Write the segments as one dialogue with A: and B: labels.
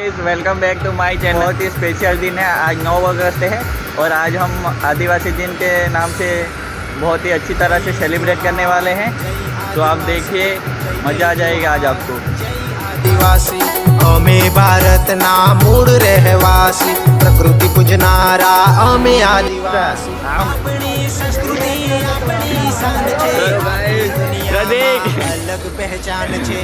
A: Guys, welcome back to my channel. बहुत ही special दिन है, आज 9 अगस्त है और आज हम आदिवासी दिन के नाम से बहुत ही अच्छी तरह से सेलिब्रेट करने वाले हैं। तो आप देखिए, मज़ा आ जाएगा आज आपको।
B: आदिवासी अमे भारतना मूળ રહેવાસી પ્રકૃતિ પૂજનારા અમે આદિવાસી આપણી સંસ્કૃતિ આપણી શાન છે अलग पहचान છે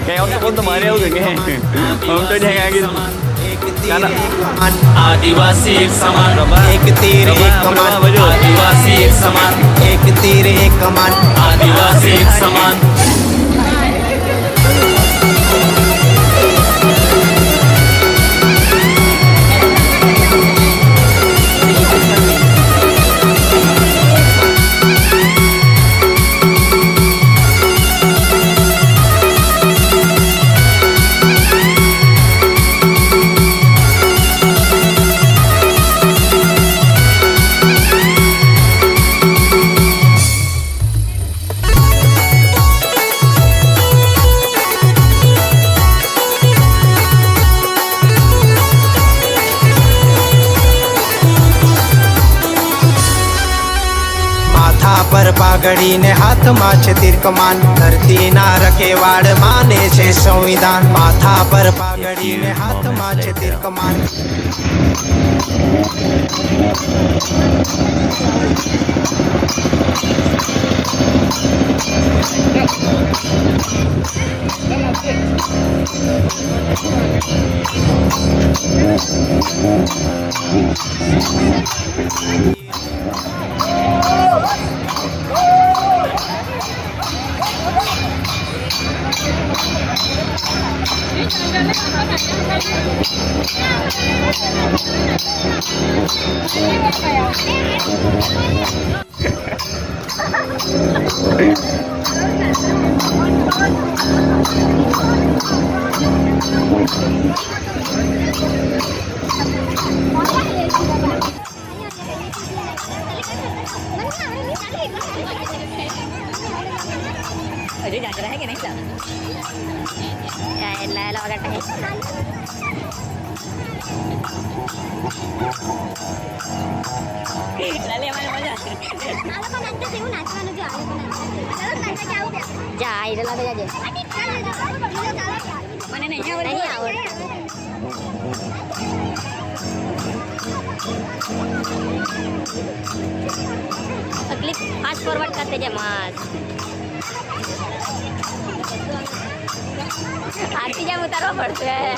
C: आदिवासी एक समान,
B: एक तीर एक कमान
C: आदिवासी एक समान,
B: एक तीर एक कमान
C: आदिवासी एक समान।
B: પર પાઘડી ને હાથમાં છે તીર કમાન ધરતી ના રખેવાળ માને છે સંવિધાન માથા પર પાઘડી ને હાથમાં છે તીર કમાન
D: अजय जाकर है कि नहीं सर यार लाला वगैरह है लाले हमारे मजा आलो पण नंतर देऊ नाचવાનું જો આલો પણ ચાલો નાચતા કે આવું જા આઈ લાગે જાજે મને નહીં આવડતું क्लिक फास्ट फॉरवर्ड करते जाए मस्त आरती जाम उतारवा पड़ते है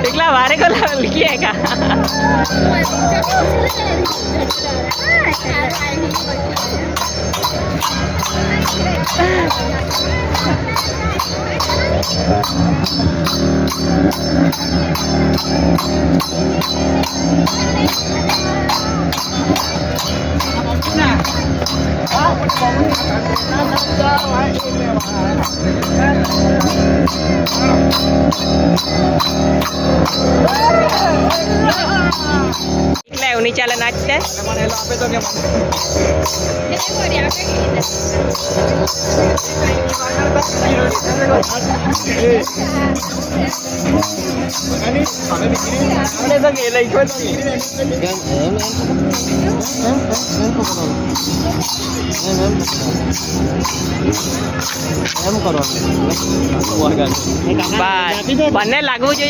A: टिकला वारे को लिखी है का उन्हीं चाले नाचते बने लागू जो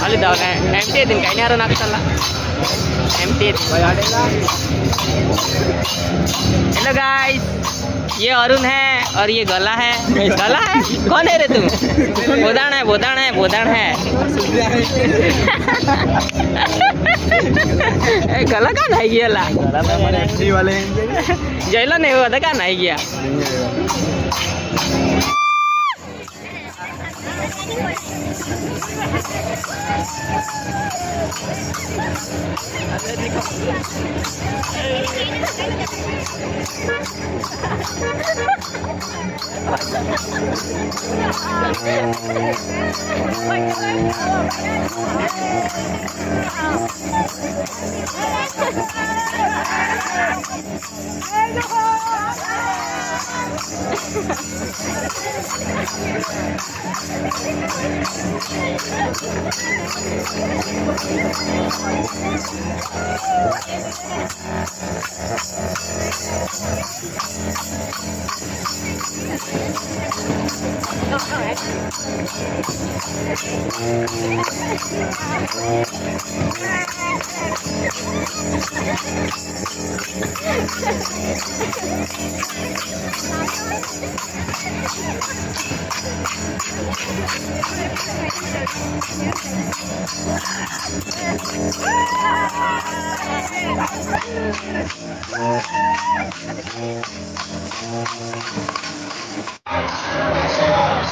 E: Ali dah empty din kayaknya harus nak salah empty. Hello guys, ये अरुण है और ये गला है। गला है? कौन है रे तू? बोदान है, बोदान है, बोदान है। ए गला का नहीं गया ला? जैला नहीं हुआ था का नहीं गया?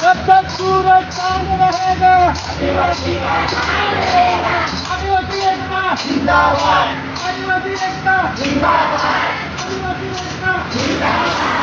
F: जब तक सूरज चांद रहेगा आदिवासी एकता जिंदाबाद, आदिवासी एकता जिंदाबाद, आदिवासी एकता जिंदाबाद।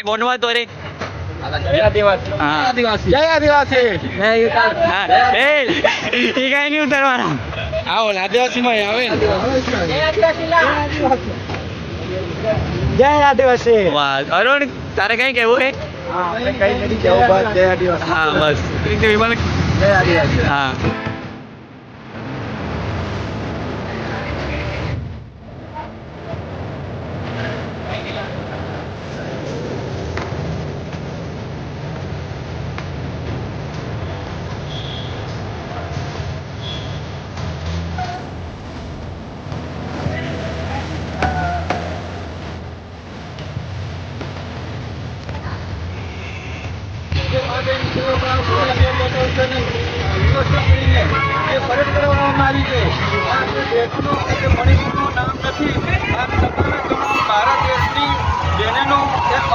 A: बोलवा तो रे
F: आदिवासी
A: हाँ
F: आदिवासी जय आदिवासी
A: हाँ, ए,
E: એ કઈ નહીં ઉતરવાના.
F: આવો આદિવાસીમાં આવે ને
B: જય આદિવાસી.
E: વાહ અરુણ તારે કઈ કહેવું હે?
B: આપણે કઈ નથી કેવું, બસ જય આદિવાસી.
E: હા બસ
B: જય આદિવાસી.
E: હા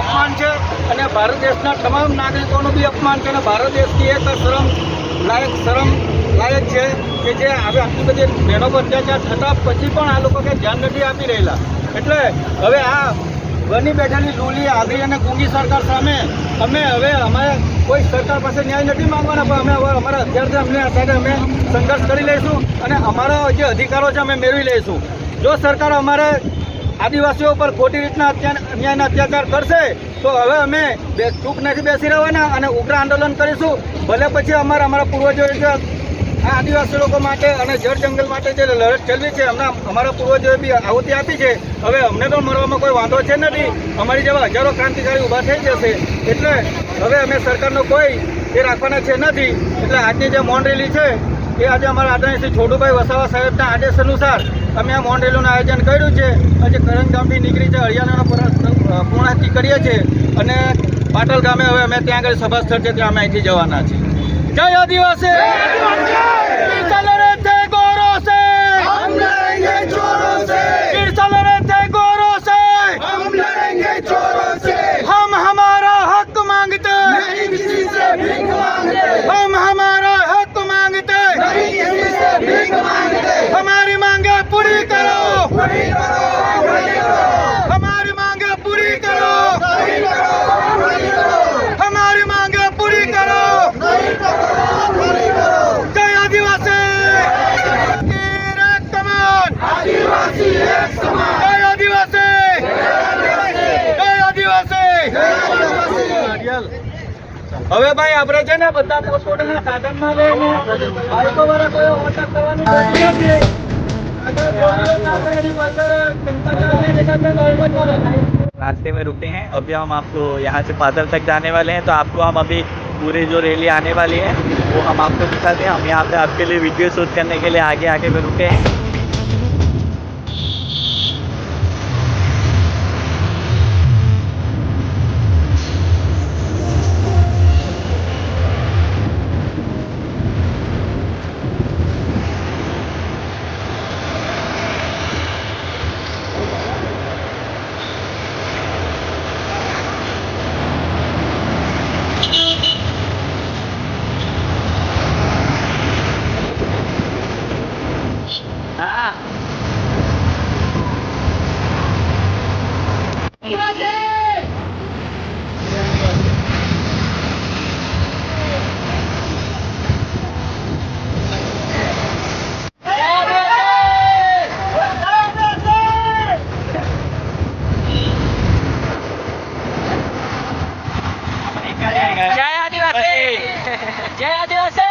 F: અપમાન છે અને ભારત દેશના તમામ નાગરિકોનું બી અપમાન છે અને ભારત દેશની એક શરમ લાયક છે કે જે હવે આટલી બધી બહેનો પર અત્યાચાર થતા પછી પણ આ લોકો કે ધ્યાન નથી આપી રહેલા. એટલે હવે આ બની બેઠેલી લૂલી આંધળી અને ગુંગી સરકાર સામે અમે કોઈ સરકાર પાસે ન્યાય નથી માંગવાના, પણ અમે હવે અમારા અત્યારથી અમને સાથે અમે સંઘર્ષ કરી લઈશું અને અમારા જે અધિકારો છે અમે મેળવી લઈશું. જો સરકાર અમારે આદિવાસીઓ પર ખોટી રીતના અન્યાયના અત્યાચાર કરશે તો હવે અમે ચૂપ નથી બેસી રહેવાના અને ઉગ્ર આંદોલન કરીશું. ભલે પછી અમારા પૂર્વજોએ જે આ આદિવાસી લોકો માટે અને જળ જંગલ માટે જે લડત ચલાવી છે અમારા પૂર્વજોએ બી આહુતિ આપી છે. હવે અમને તો મરવામાં કોઈ વાંધો છે નથી, અમારી જેવા હજારો ક્રાંતિકારી ઊભા થઈ જશે. એટલે હવે અમે સરકારનો કોઈ એ રાખવાના છે નથી. એટલે આજની જે મૌન રેલી છે એ આજે અમારા આદરણીય શ્રી છોટુભાઈ વસાવા સાહેબના આદેશ અનુસાર અમે આ મૌન રેલીનું આયોજન કર્યું છે. આજે કરંજ ગામથી નીકળી છે હરિયાણાનો પૂર્ણાહતિ કરીએ છીએ અને પાટલ ગામે હવે અમે ત્યાં આગળ સભા સ્થળ છે ત્યાં અમે અહીંથી જવાના છીએ. જય આદિવાસી. चल रहे थे गोरों से हम लड़ेंगे चोरों से, चल रहे थे गोरों से हम लड़ेंगे चोरों से, हम हमारा हक मांगते नहीं किसी से भीख मांगते, हम हमारा हक मांगते नहीं किसी से भीख मांगते, हमारी मांगे पूरी करो, हमारी मांगे पूरी करो, हमारी मांगे पूरी करो. जय आदिवासी. आदिवासी एक समान. जय आदिवासी. जय आदिवासी. હવે ભાઈ આપણે છે ને બધા પોતપોતાના સાધનમાં લઈને બાઈકો વાળા કોઈ ઓવરટેક કરવાની જરૂર નથી.
A: रास्ते में रुकते हैं. अभी हम आपको यहाँ से पादल तक जाने वाले हैं, तो आपको हम अभी पूरे जो रैली आने वाली है वो हम आपको दिखाते हैं. हम यहाँ पे आपके लिए वीडियो शूट करने के लिए आगे में रुके हैं.
E: જય આદિવાસી. જય આદિવાસી.